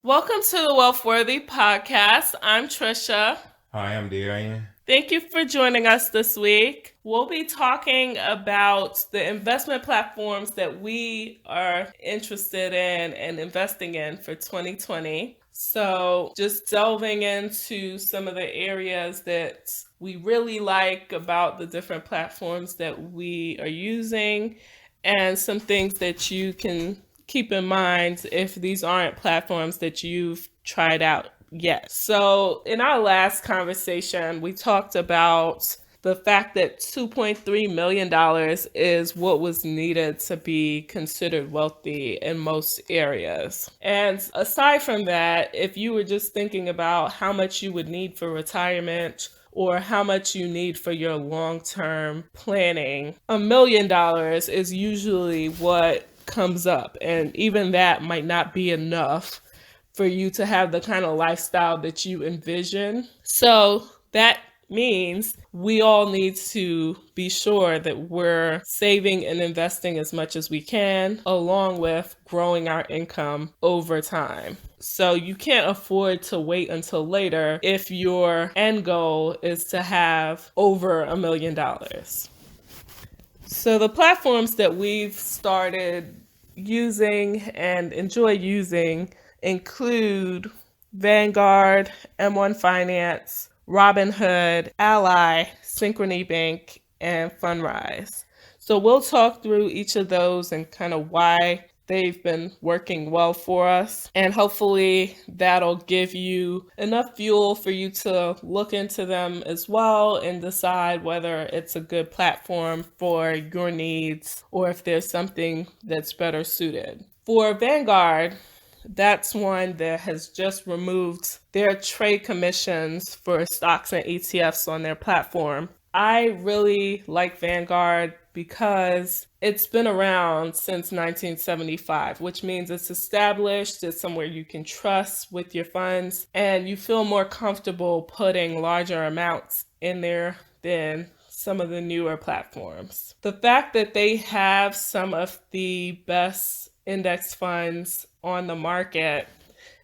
Welcome to the Wealthworthy Podcast. I'm Trisha. Hi, I'm Darian. Thank you for joining us this week. We'll be talking about the investment platforms that we are interested in and investing in for 2020. So, just delving into some of the areas that we really like about the different platforms that we are using, and some things that you can keep in mind if these aren't platforms that you've tried out yet. So, in our last conversation, we talked about the fact that $2.3 million is what was needed to be considered wealthy in most areas. And aside from that, if you were just thinking about how much you would need for retirement or how much you need for your long-term planning, $1 million is usually what comes up. And even that might not be enough for you to have the kind of lifestyle that you envision. So that means we all need to be sure that we're saving and investing as much as we can, along with growing our income over time. So you can't afford to wait until later if your end goal is to have over $1 million. So the platforms that we've started using and enjoy using include Vanguard, M1 Finance, Robinhood, Ally, Synchrony Bank, and Fundrise. So we'll talk through each of those and kind of why they've been working well for us. And hopefully that'll give you enough fuel for you to look into them as well and decide whether it's a good platform for your needs or if there's something that's better suited. For Vanguard, that's one that has just removed their trade commissions for stocks and ETFs on their platform. I really like Vanguard because it's been around since 1975, which means it's established, it's somewhere you can trust with your funds, and you feel more comfortable putting larger amounts in there than some of the newer platforms. The fact that they have some of the best index funds on the market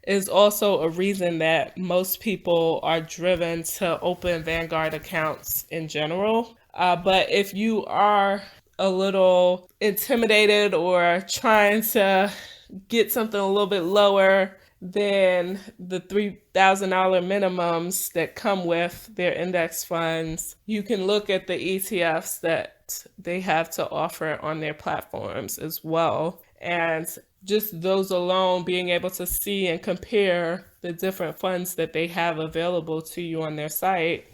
is also a reason that most people are driven to open Vanguard accounts in general. But if you are a little intimidated or trying to get something a little bit lower than the $3,000 minimums that come with their index funds, you can look at the ETFs that they have to offer on their platforms as well. And just those alone, being able to see and compare the different funds that they have available to you on their site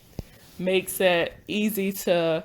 makes it easy to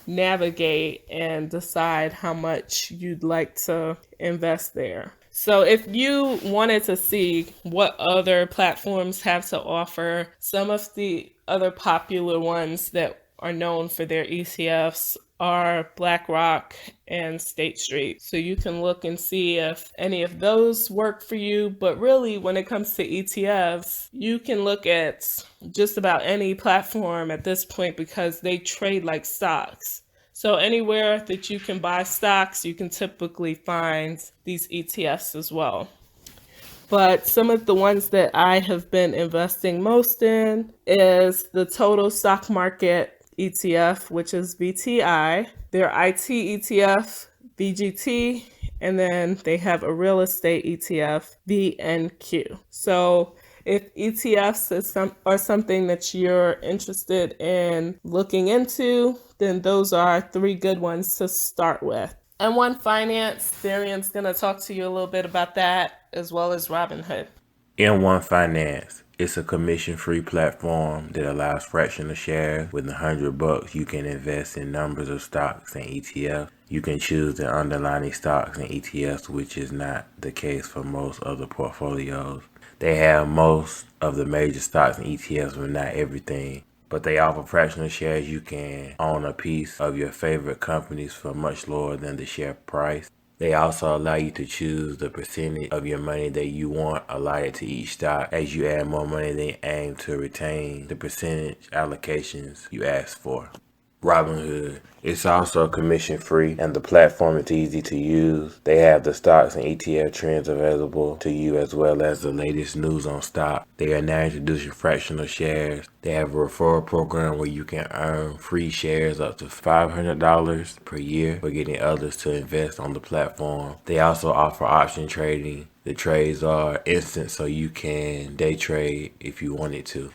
navigate and decide how much you'd like to invest there. So if you wanted to see what other platforms have to offer, some of the other popular ones that are known for their ETFs are BlackRock and State Street. So you can look and see if any of those work for you. But really, when it comes to ETFs, you can look at just about any platform at this point because they trade like stocks. So anywhere that you can buy stocks, you can typically find these ETFs as well. But some of the ones that I have been investing most in is the total stock market ETF, which is VTI, their IT ETF, VGT, and then they have a real estate ETF, VNQ. So if ETFs are something that you're interested in looking into, then those are 3 good ones to start with. M1 Finance, Darian's going to talk to you a little bit about that, as well as Robinhood. M1 Finance. It's a commission-free platform that allows fractional shares. With $100, you can invest in numbers of stocks and ETFs. You can choose the underlying stocks and ETFs, which is not the case for most other portfolios. They have most of the major stocks and ETFs, but not everything. But they offer fractional shares. You can own a piece of your favorite companies for much lower than the share price. They also allow you to choose the percentage of your money that you want allotted to each stock. As you add more money, they aim to retain the percentage allocations you ask for. Robinhood. It's also commission free and the platform is easy to use. They have the stocks and ETF trends available to you as well as the latest news on stock. They are now introducing fractional shares. They have a referral program where you can earn free shares up to $500 per year for getting others to invest on the platform. They also offer option trading. The trades are instant so you can day trade if you wanted to.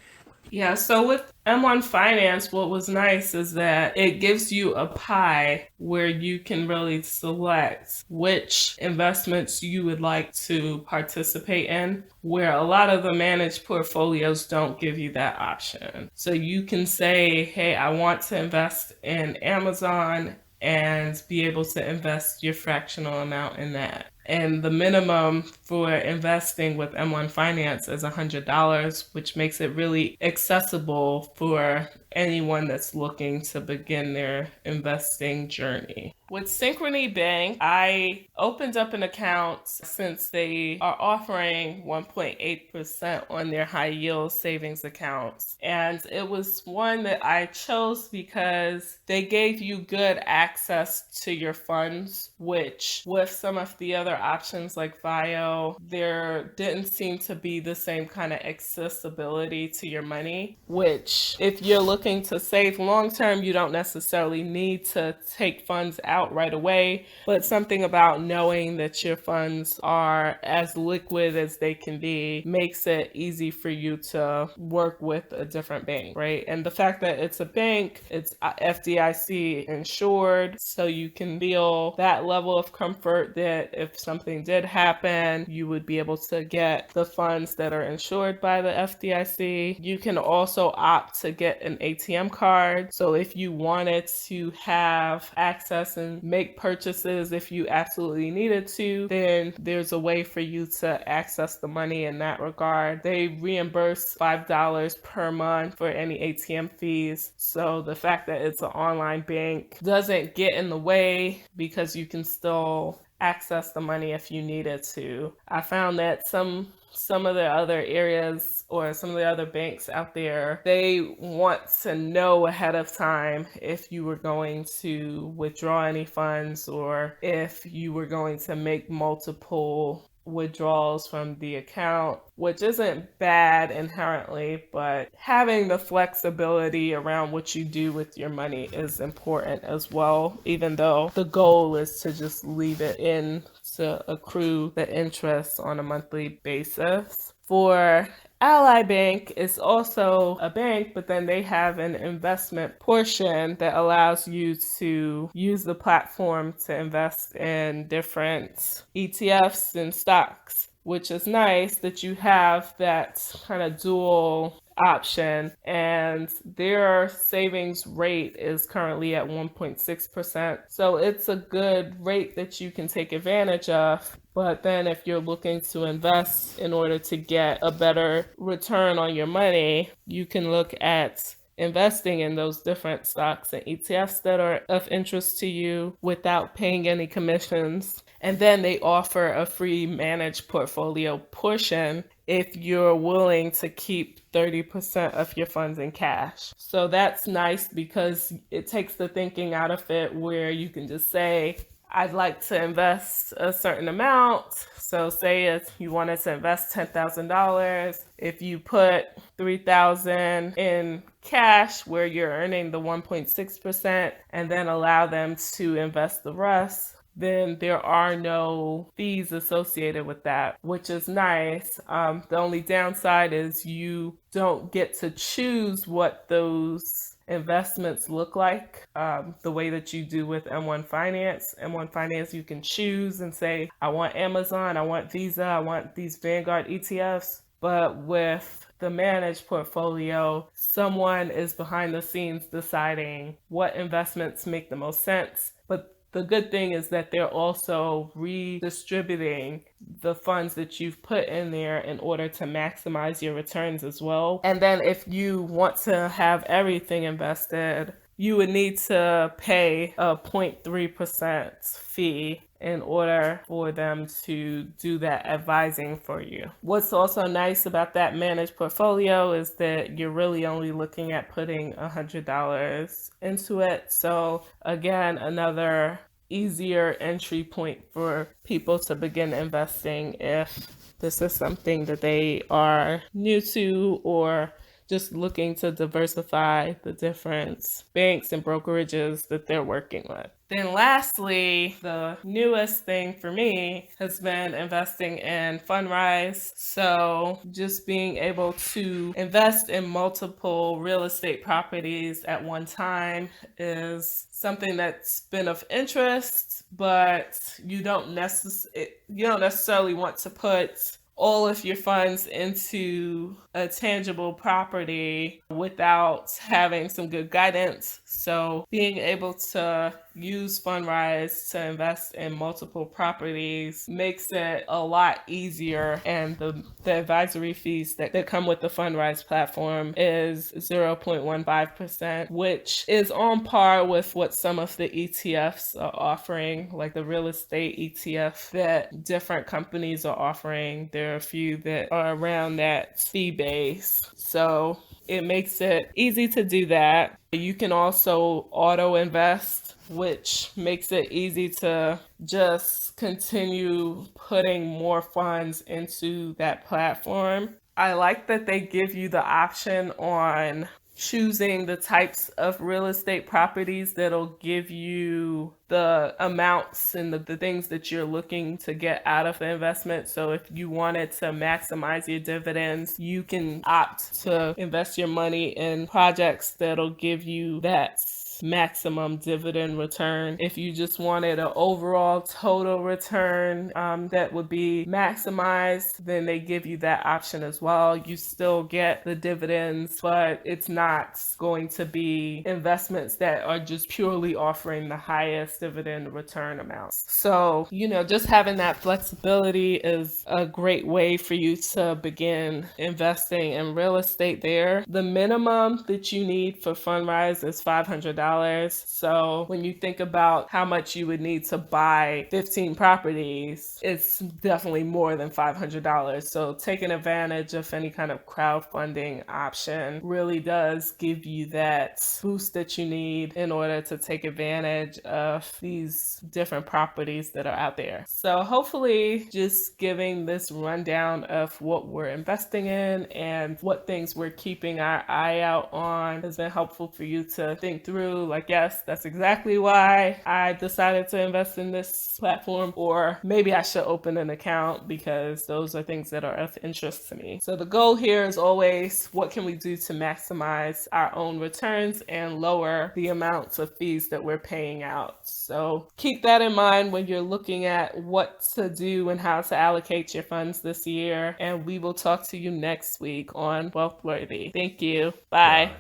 Yeah, so with M1 Finance, what was nice is that it gives you a pie where you can really select which investments you would like to participate in, where a lot of the managed portfolios don't give you that option. So you can say, hey, I want to invest in Amazon and be able to invest your fractional amount in that. And the minimum for investing with M1 Finance is $100, which makes it really accessible for anyone that's looking to begin their investing journey. With Synchrony Bank, I opened up an account since they are offering 1.8% on their high yield savings accounts. And it was one that I chose because they gave you good access to your funds, which with some of the other options like VIO, there didn't seem to be the same kind of accessibility to your money, which if you're looking to save long term, you don't necessarily need to take funds out right away, but something about knowing that your funds are as liquid as they can be makes it easy for you to work with a different bank, right? And the fact that it's a bank, it's FDIC insured, so you can feel that level of comfort that if something did happen, you would be able to get the funds that are insured by the FDIC. You can also opt to get an ATM card. So if you wanted to have access and make purchases if you absolutely needed to, then there's a way for you to access the money in that regard. They reimburse $5 per month for any ATM fees. So the fact that it's an online bank doesn't get in the way because you can still access the money if you needed to. I found that some of the other areas or some of the other banks out there, they want to know ahead of time if you were going to withdraw any funds or if you were going to make multiple withdrawals from the account, which isn't bad inherently, but having the flexibility around what you do with your money is important as well, even though the goal is to just leave it in to accrue the interest on a monthly basis. For Ally Bank is also a bank, but then they have an investment portion that allows you to use the platform to invest in different ETFs and stocks, which is nice that you have that kind of dual option, and their savings rate is currently at 1.6%. So it's a good rate that you can take advantage of. But then if you're looking to invest in order to get a better return on your money, you can look at investing in those different stocks and ETFs that are of interest to you without paying any commissions. And then they offer a free managed portfolio portion if you're willing to keep 30% of your funds in cash. So that's nice because it takes the thinking out of it where you can just say, I'd like to invest a certain amount. So say if you wanted to invest $10,000, if you put $3,000 in cash where you're earning the 1.6% and then allow them to invest the rest, then there are no fees associated with that, which is nice. The only downside is you don't get to choose what those investments look like the way that you do with M1 Finance. M1 Finance, you can choose and say, I want Amazon, I want Visa, I want these Vanguard ETFs. But with the managed portfolio, someone is behind the scenes deciding what investments make the most sense. But the good thing is that they're also redistributing the funds that you've put in there in order to maximize your returns as well. And then if you want to have everything invested, you would need to pay a 0.3% fee in order for them to do that advising for you. What's also nice about that managed portfolio is that you're really only looking at putting $100 into it. So again, another easier entry point for people to begin investing if this is something that they are new to or just looking to diversify the different banks and brokerages that they're working with. Then lastly, the newest thing for me has been investing in Fundrise. So just being able to invest in multiple real estate properties at one time is something that's been of interest, but you don't necessarily want to put all of your funds into a tangible property without having some good guidance. So being able to use Fundrise to invest in multiple properties makes it a lot easier, and the advisory fees that come with the Fundrise platform is 0.15%, which is on par with what some of the ETFs are offering, like the real estate ETF that different companies are offering. There are a few that are around that fee base. So it makes it easy to do that. You can also auto invest, which makes it easy to just continue putting more funds into that platform. I like that they give you the option on choosing the types of real estate properties that'll give you the amounts and the things that you're looking to get out of the investment. So if you wanted to maximize your dividends, you can opt to invest your money in projects that'll give you that maximum dividend return. If you just wanted an overall total return that would be maximized, then they give you that option as well. You still get the dividends, but it's not going to be investments that are just purely offering the highest dividend return amounts. So, just having that flexibility is a great way for you to begin investing in real estate there. The minimum that you need for Fundrise is $500. So when you think about how much you would need to buy 15 properties, it's definitely more than $500. So taking advantage of any kind of crowdfunding option really does give you that boost that you need in order to take advantage of these different properties that are out there. So hopefully just giving this rundown of what we're investing in and what things we're keeping our eye out on has been helpful for you to think through. Like, yes, that's exactly why I decided to invest in this platform, or maybe I should open an account because those are things that are of interest to me. So the goal here is always, what can we do to maximize our own returns and lower the amounts of fees that we're paying out? So keep that in mind when you're looking at what to do and how to allocate your funds this year. And we will talk to you next week on Wealthworthy. Thank you. Bye.